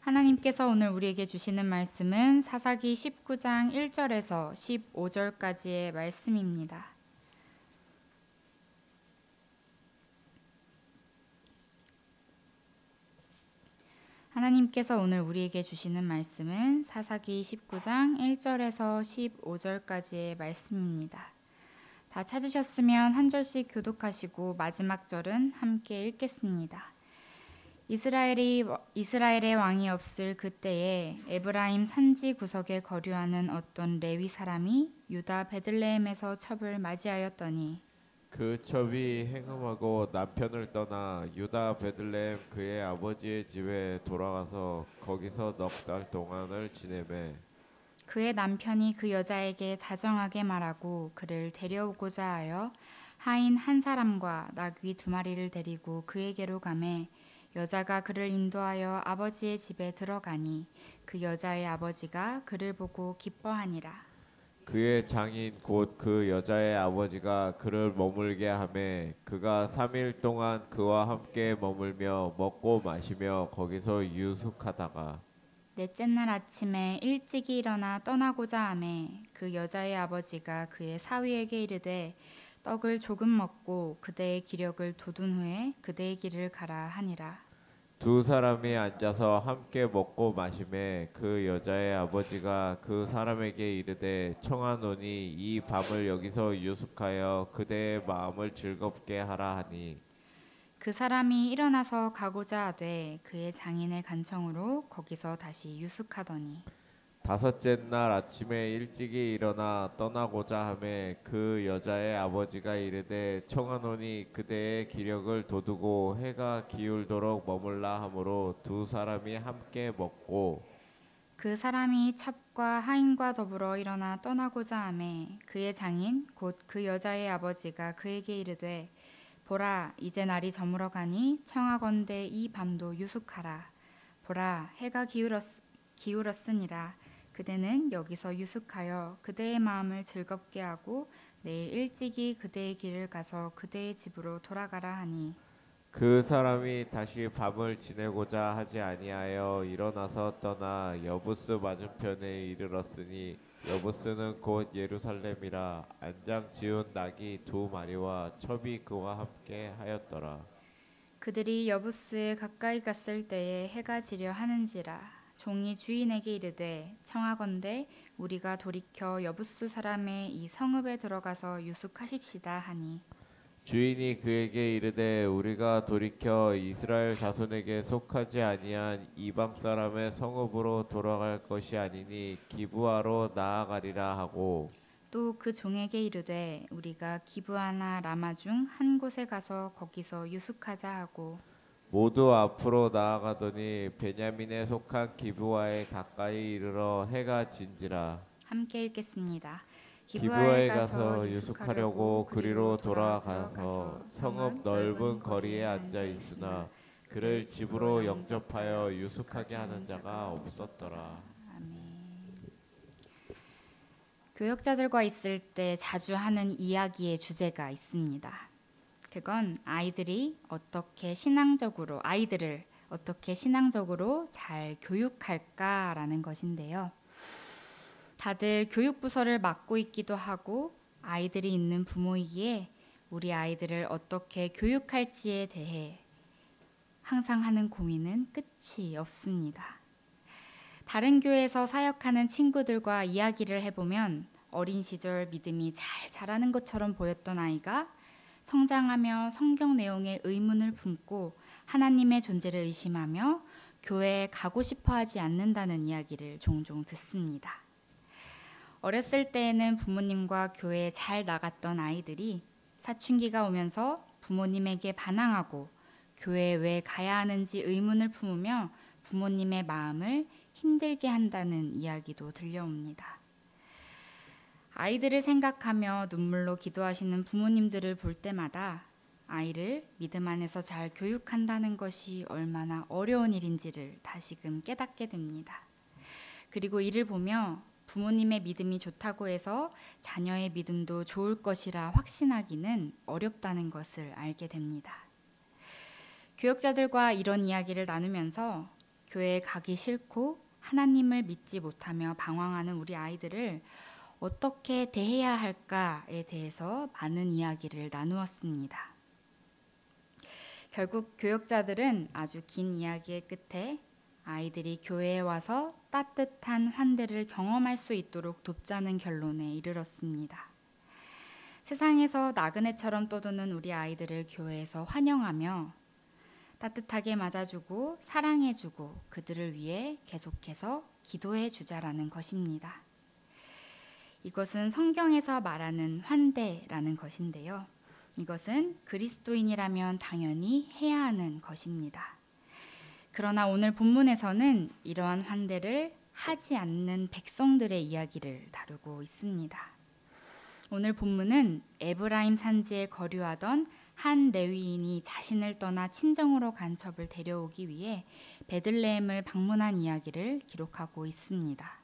하나님께서 오늘 우리에게 주시는 말씀은 사사기 19장 1절에서 15절까지의 말씀입니다. 하나님께서 오늘 우리에게 주시는 말씀은 사사기 19장 1절에서 15절까지의 말씀입니다. 다 찾으셨으면 한 절씩 교독하시고 마지막 절은 함께 읽겠습니다. 이스라엘의 왕이 없을 그때에 에브라임 산지 구석에 거류하는 어떤 레위 사람이 유다 베들레헴에서 첩을 맞이하였더니 그 첩이 행음하고 남편을 떠나 유다 베들레헴 그의 아버지의 집에 돌아가서 거기서 넉 달 동안을 지내매 그의 남편이 그 여자에게 다정하게 말하고 그를 데려오고자 하여 하인 한 사람과 나귀 2마리를 데리고 그에게로 가매 여자가 그를 인도하여 아버지의 집에 들어가니 그 여자의 아버지가 그를 보고 기뻐하니라. 그의 장인 곧 그 여자의 아버지가 그를 머물게 하매 그가 3일 동안 그와 함께 머물며 먹고 마시며 거기서 유숙하다가 넷째 날 아침에 일찍이 일어나 떠나고자 하매 그 여자의 아버지가 그의 사위에게 이르되 떡을 조금 먹고 그대의 기력을 돋운 후에 그대의 길을 가라 하니라. 두 사람이 앉아서 함께 먹고 마시매 그 여자의 아버지가 그 사람에게 이르되 청하노니 이 밤을 여기서 유숙하여 그대의 마음을 즐겁게 하라 하니 그 사람이 일어나서 가고자 하되 그의 장인의 간청으로 거기서 다시 유숙하더니 다섯째 날 아침에 일찍이 일어나 떠나고자 하매 그 여자의 아버지가 이르되 청하노니 그대의 기력을 돋우고 해가 기울도록 머물라 하므로 두 사람이 함께 먹고 그 사람이 첩과 하인과 더불어 일어나 떠나고자 하매 그의 장인 곧 그 여자의 아버지가 그에게 이르되 보라 이제 날이 저물어 가니 청하건대 이 밤도 유숙하라. 보라 해가 기울었으니라. 그대는 여기서 유숙하여 그대의 마음을 즐겁게 하고 내일 일찍이 그대의 길을 가서 그대의 집으로 돌아가라 하니 그 사람이 다시 밤을 지내고자 하지 아니하여 일어나서 떠나 여부스 맞은편에 이르렀으니 여부스는 곧 예루살렘이라 안장 지운 낙이 2마리와 첩이 그와 함께 하였더라. 그들이 여부스에 가까이 갔을 때에 해가 지려 하는지라. 종이 주인에게 이르되 청하건대 우리가 돌이켜 여부스 사람의 이 성읍에 들어가서 유숙하십시다 하니 주인이 그에게 이르되 우리가 돌이켜 이스라엘 자손에게 속하지 아니한 이방 사람의 성읍으로 돌아갈 것이 아니니 기브아로 나아가리라 하고 또 그 종에게 이르되 우리가 기브아나 라마 중 한 곳에 가서 거기서 유숙하자 하고 모두 앞으로 나아가더니 베냐민에 속한 기브아에 가까이 이르러 해가 진지라. 함께 읽겠습니다. 기브아에 가서 유숙하려고 그리로 돌아가서 성읍 넓은 거리에 앉아 있으나 그를 집으로 영접하여 유숙하게 하는 자가 없었더라. 교역자들과 있을 때 자주 하는 이야기의 주제가 있습니다. 그건 아이들을 어떻게 신앙적으로 잘 교육할까라는 것인데요. 다들 교육부서를 맡고 있기도 하고 아이들이 있는 부모이기에 우리 아이들을 어떻게 교육할지에 대해 항상 하는 고민은 끝이 없습니다. 다른 교회에서 사역하는 친구들과 이야기를 해보면 어린 시절 믿음이 잘 자라는 것처럼 보였던 아이가 성장하며 성경 내용에 의문을 품고 하나님의 존재를 의심하며 교회에 가고 싶어 하지 않는다는 이야기를 종종 듣습니다. 어렸을 때에는 부모님과 교회에 잘 나갔던 아이들이 사춘기가 오면서 부모님에게 반항하고 교회에 왜 가야 하는지 의문을 품으며 부모님의 마음을 힘들게 한다는 이야기도 들려옵니다. 아이들을 생각하며 눈물로 기도하시는 부모님들을 볼 때마다 아이를 믿음 안에서 잘 교육한다는 것이 얼마나 어려운 일인지를 다시금 깨닫게 됩니다. 그리고 이를 보며 부모님의 믿음이 좋다고 해서 자녀의 믿음도 좋을 것이라 확신하기는 어렵다는 것을 알게 됩니다. 교역자들과 이런 이야기를 나누면서 교회에 가기 싫고 하나님을 믿지 못하며 방황하는 우리 아이들을 어떻게 대해야 할까에 대해서 많은 이야기를 나누었습니다. 결국 교역자들은 아주 긴 이야기의 끝에 아이들이 교회에 와서 따뜻한 환대를 경험할 수 있도록 돕자는 결론에 이르렀습니다. 세상에서 나그네처럼 떠도는 우리 아이들을 교회에서 환영하며 따뜻하게 맞아주고 사랑해주고 그들을 위해 계속해서 기도해주자라는 것입니다. 이것은 성경에서 말하는 환대라는 것인데요. 이것은 그리스도인이라면 당연히 해야 하는 것입니다. 그러나 오늘 본문에서는 이러한 환대를 하지 않는 백성들의 이야기를 다루고 있습니다. 오늘 본문은 에브라임 산지에 거류하던 한 레위인이 자신을 떠나 친정으로 간 첩을 데려오기 위해 베들레헴을 방문한 이야기를 기록하고 있습니다.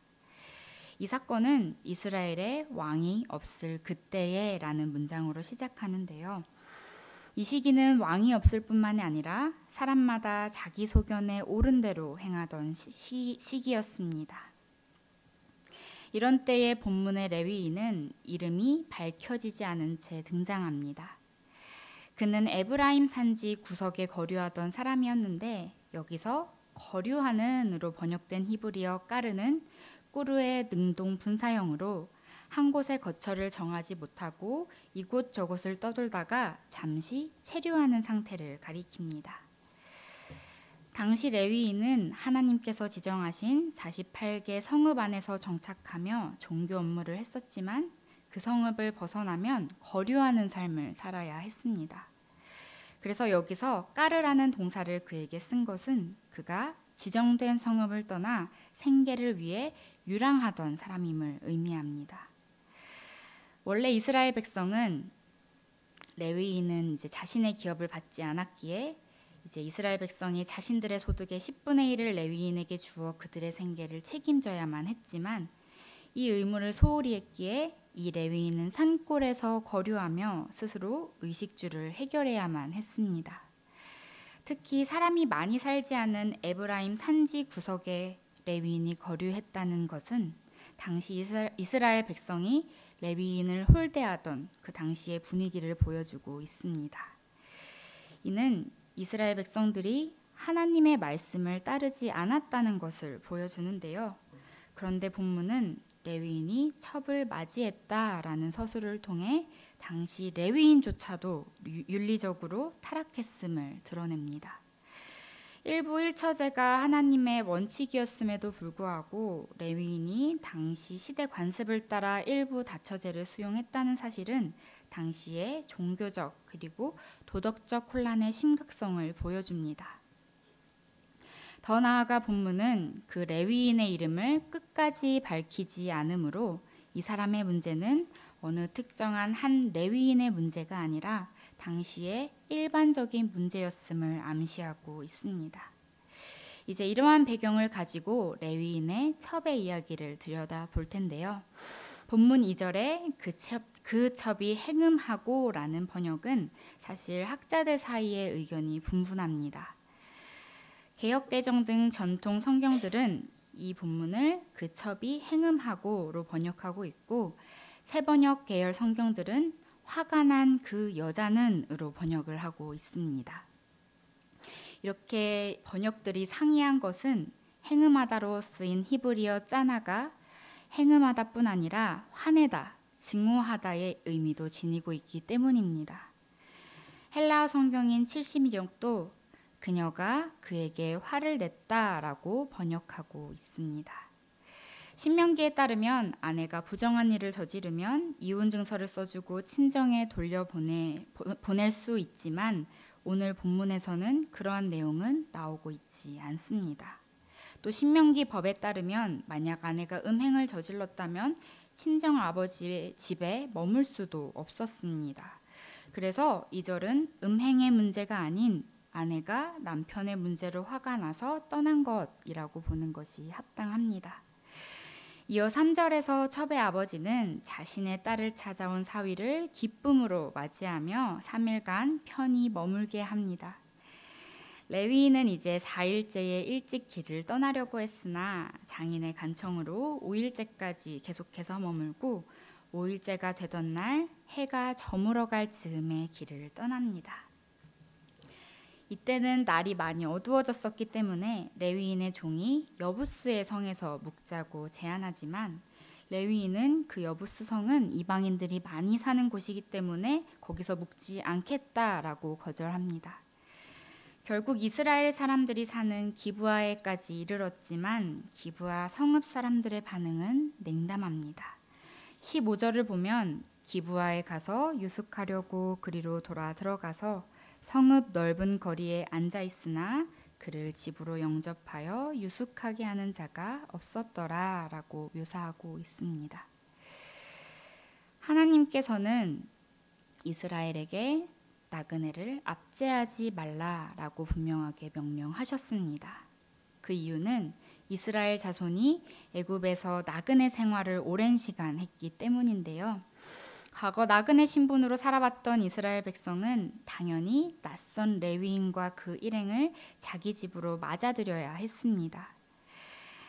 이 사건은 이스라엘에 왕이 없을 그때에 라는 문장으로 시작하는데요. 이 시기는 왕이 없을 뿐만이 아니라 사람마다 자기 소견에 옳은 대로 행하던 시기였습니다. 이런 때에 본문의 레위인은 이름이 밝혀지지 않은 채 등장합니다. 그는 에브라임 산지 구석에 거류하던 사람이었는데 여기서 거류하는으로 번역된 히브리어 까르는 꾸르의 능동 분사형으로 한 곳에 거처를 정하지 못하고 이곳저곳을 떠돌다가 잠시 체류하는 상태를 가리킵니다. 당시 레위인은 하나님께서 지정하신 48개 성읍 안에서 정착하며 종교 업무를 했었지만 그 성읍을 벗어나면 거류하는 삶을 살아야 했습니다. 그래서 여기서 까르라는 동사를 그에게 쓴 것은 그가 지정된 성읍을 떠나 생계를 위해 유랑하던 사람임을 의미합니다. 원래 이스라엘 백성은 레위인은 이제 자신의 기업을 받지 않았기에 이제 이스라엘 백성이 자신들의 소득의 10분의 1을 레위인에게 주어 그들의 생계를 책임져야만 했지만 이 의무를 소홀히 했기에 이 레위인은 산골에서 거류하며 스스로 의식주를 해결해야만 했습니다. 특히 사람이 많이 살지 않은 에브라임 산지 구석에 레위인이 거류했다는 것은 당시 이스라엘 백성이 레위인을 홀대하던 그 당시의 분위기를 보여주고 있습니다. 이는 이스라엘 백성들이 하나님의 말씀을 따르지 않았다는 것을 보여주는데요. 그런데 본문은 레위인이 첩을 맞이했다라는 서술을 통해 당시 레위인조차도 윤리적으로 타락했음을 드러냅니다. 일부 일처제가 하나님의 원칙이었음에도 불구하고 레위인이 당시 시대 관습을 따라 일부 다처제를 수용했다는 사실은 당시의 종교적 그리고 도덕적 혼란의 심각성을 보여줍니다. 더 나아가 본문은 그 레위인의 이름을 끝까지 밝히지 않으므로 이 사람의 문제는 어느 특정한 한 레위인의 문제가 아니라 당시의 일반적인 문제였음을 암시하고 있습니다. 이제 이러한 배경을 가지고 레위인의 첩의 이야기를 들여다볼 텐데요. 본문 2절에 그 첩이 행음하고 라는 번역은 사실 학자들 사이에 의견이 분분합니다. 개역개정 등 전통 성경들은 이 본문을 그 첩이 행음하고로 번역하고 있고 새번역 계열 성경들은 화가 난 그 여자는으로 번역을 하고 있습니다. 이렇게 번역들이 상이한 것은 행음하다로 쓰인 히브리어 짜나가 행음하다뿐 아니라 화내다, 증오하다의 의미도 지니고 있기 때문입니다. 헬라어 성경인 70인역도 그녀가 그에게 화를 냈다라고 번역하고 있습니다. 신명기에 따르면 아내가 부정한 일을 저지르면 이혼 증서를 써주고 친정에 보낼 수 있지만 오늘 본문에서는 그러한 내용은 나오고 있지 않습니다. 또 신명기 법에 따르면 만약 아내가 음행을 저질렀다면 친정 아버지의 집에 머물 수도 없었습니다. 그래서 이 절은 음행의 문제가 아닌 아내가 남편의 문제로 화가 나서 떠난 것이라고 보는 것이 합당합니다. 이어 3절에서 첩의 아버지는 자신의 딸을 찾아온 사위를 기쁨으로 맞이하며 3일간 편히 머물게 합니다. 레위인은 이제 4일째에 일찍 길을 떠나려고 했으나 장인의 간청으로 5일째까지 계속해서 머물고 5일째가 되던 날 해가 저물어갈 즈음에 길을 떠납니다. 이때는 날이 많이 어두워졌었기 때문에 레위인의 종이 여부스의 성에서 묵자고 제안하지만 레위인은 그 여부스 성은 이방인들이 많이 사는 곳이기 때문에 거기서 묵지 않겠다라고 거절합니다. 결국 이스라엘 사람들이 사는 기브아에까지 이르렀지만 기브아 성읍 사람들의 반응은 냉담합니다. 15절을 보면 기브아에 가서 유숙하려고 그리로 돌아 들어가서 성읍 넓은 거리에 앉아 있으나 그를 집으로 영접하여 유숙하게 하는 자가 없었더라라고 묘사하고 있습니다. 하나님께서는 이스라엘에게 나그네를 압제하지 말라라고 분명하게 명령하셨습니다. 그 이유는 이스라엘 자손이 애굽에서 나그네 생활을 오랜 시간 했기 때문인데요. 과거 나그네 신분으로 살아왔던 이스라엘 백성은 당연히 낯선 레위인과 그 일행을 자기 집으로 맞아들여야 했습니다.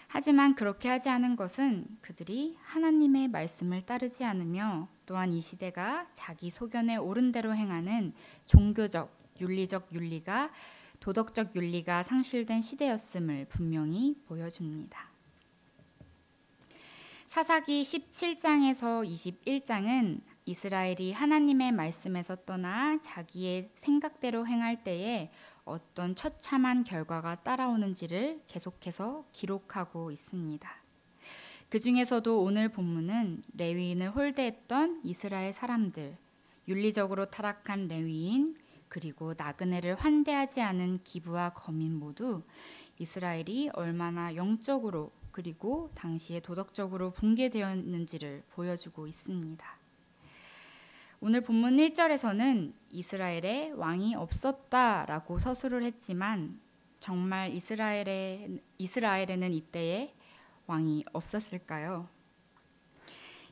하지만 그렇게 하지 않은 것은 그들이 하나님의 말씀을 따르지 않으며 또한 이 시대가 자기 소견에 옳은 대로 행하는 종교적, 도덕적 윤리가 상실된 시대였음을 분명히 보여줍니다. 사사기 17장에서 21장은 이스라엘이 하나님의 말씀에서 떠나 자기의 생각대로 행할 때에 어떤 처참한 결과가 따라오는지를 계속해서 기록하고 있습니다. 그 중에서도 오늘 본문은 레위인을 홀대했던 이스라엘 사람들, 윤리적으로 타락한 레위인, 그리고 나그네를 환대하지 않은 기브와 거민 모두 이스라엘이 얼마나 영적으로 그리고 당시에 도덕적으로 붕괴되었는지를 보여주고 있습니다. 오늘 본문 1절에서는 이스라엘에 왕이 없었다라고 서술을 했지만 정말 이스라엘에는 이때에 왕이 없었을까요?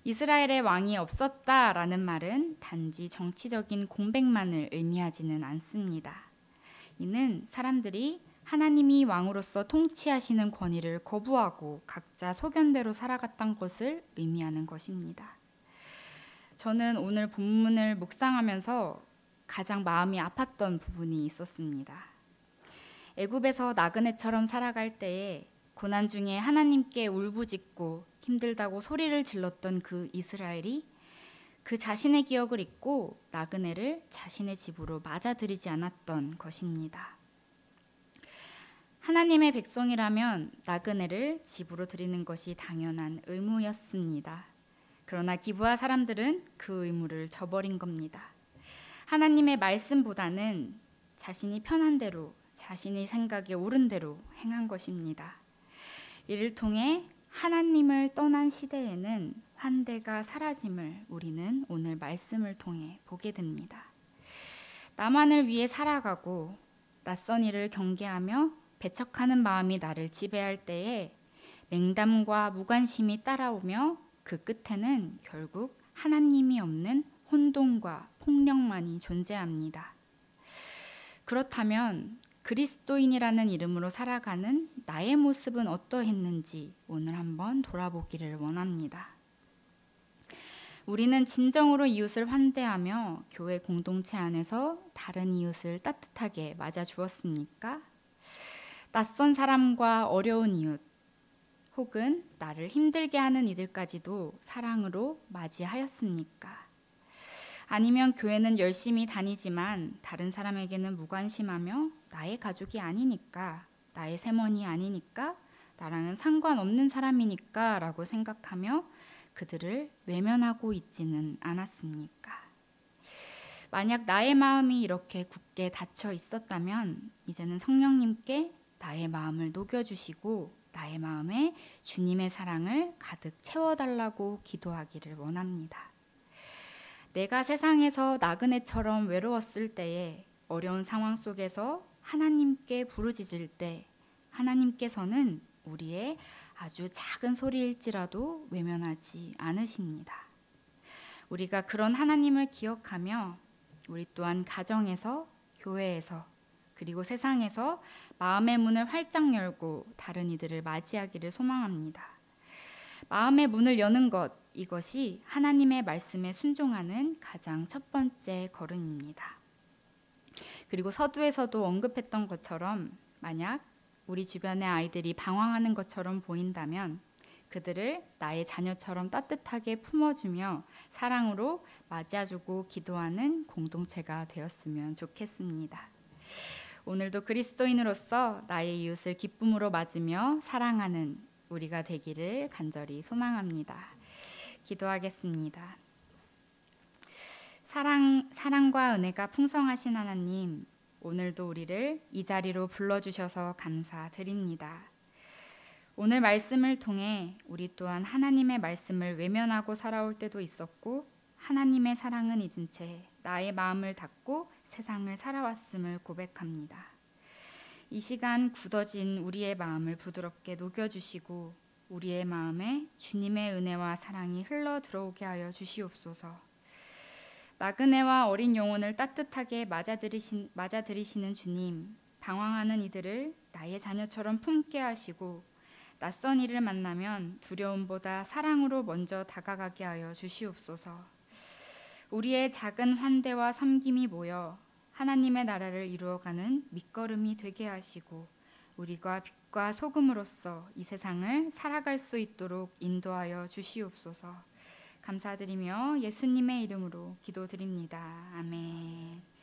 이스라엘에 왕이 없었다라는 말은 단지 정치적인 공백만을 의미하지는 않습니다. 이는 사람들이 하나님이 왕으로서 통치하시는 권위를 거부하고 각자 소견대로 살아갔던 것을 의미하는 것입니다. 저는 오늘 본문을 묵상하면서 가장 마음이 아팠던 부분이 있었습니다. 애굽에서 나그네처럼 살아갈 때에 고난 중에 하나님께 울부짖고 힘들다고 소리를 질렀던 그 이스라엘이 그 자신의 기억을 잊고 나그네를 자신의 집으로 맞아들이지 않았던 것입니다. 하나님의 백성이라면 나그네를 집으로 들이는 것이 당연한 의무였습니다. 그러나 기브아 사람들은 그 의무를 저버린 겁니다. 하나님의 말씀보다는 자신이 편한 대로, 자신의 생각에 옳은 대로 행한 것입니다. 이를 통해 하나님을 떠난 시대에는 환대가 사라짐을 우리는 오늘 말씀을 통해 보게 됩니다. 나만을 위해 살아가고 낯선 일을 경계하며 배척하는 마음이 나를 지배할 때에 냉담과 무관심이 따라오며 그 끝에는 결국 하나님이 없는 혼돈과 폭력만이 존재합니다. 그렇다면 그리스도인이라는 이름으로 살아가는 나의 모습은 어떠했는지 오늘 한번 돌아보기를 원합니다. 우리는 진정으로 이웃을 환대하며 교회 공동체 안에서 다른 이웃을 따뜻하게 맞아주었습니까? 낯선 사람과 어려운 이웃, 혹은 나를 힘들게 하는 이들까지도 사랑으로 맞이하였습니까? 아니면 교회는 열심히 다니지만 다른 사람에게는 무관심하며 나의 가족이 아니니까, 나의 세먼이 아니니까, 나랑은 상관없는 사람이니까 라고 생각하며 그들을 외면하고 있지는 않았습니까? 만약 나의 마음이 이렇게 굳게 닫혀 있었다면 이제는 성령님께 나의 마음을 녹여주시고 나의 마음에 주님의 사랑을 가득 채워달라고 기도하기를 원합니다. 내가 세상에서 나그네처럼 외로웠을 때에 어려운 상황 속에서 하나님께 부르짖을 때 하나님께서는 우리의 아주 작은 소리일지라도 외면하지 않으십니다. 우리가 그런 하나님을 기억하며 우리 또한 가정에서, 교회에서, 그리고 세상에서 마음의 문을 활짝 열고 다른 이들을 맞이하기를 소망합니다. 마음의 문을 여는 것, 이것이 하나님의 말씀에 순종하는 가장 첫 번째 걸음입니다. 그리고 서두에서도 언급했던 것처럼 만약 우리 주변의 아이들이 방황하는 것처럼 보인다면 그들을 나의 자녀처럼 따뜻하게 품어주며 사랑으로 맞이해주고 기도하는 공동체가 되었으면 좋겠습니다. 오늘도 그리스도인으로서 나의 이웃을 기쁨으로 맞으며 사랑하는 우리가 되기를 간절히 소망합니다. 기도하겠습니다. 사랑과 은혜가 풍성하신 하나님, 오늘도 우리를 이 자리로 불러주셔서 감사드립니다. 오늘 말씀을 통해 우리 또한 하나님의 말씀을 외면하고 살아올 때도 있었고 하나님의 사랑은 잊은 채 나의 마음을 닫고 세상을 살아왔음을 고백합니다. 이 시간 굳어진 우리의 마음을 부드럽게 녹여주시고 우리의 마음에 주님의 은혜와 사랑이 흘러 들어오게 하여 주시옵소서. 나그네와 어린 영혼을 따뜻하게 맞아들이시는 주님, 방황하는 이들을 나의 자녀처럼 품게 하시고 낯선 이를 만나면 두려움보다 사랑으로 먼저 다가가게 하여 주시옵소서. 우리의 작은 환대와 섬김이 모여 하나님의 나라를 이루어가는 밑거름이 되게 하시고 우리가 빛과 소금으로서 이 세상을 살아갈 수 있도록 인도하여 주시옵소서. 감사드리며 예수님의 이름으로 기도드립니다. 아멘.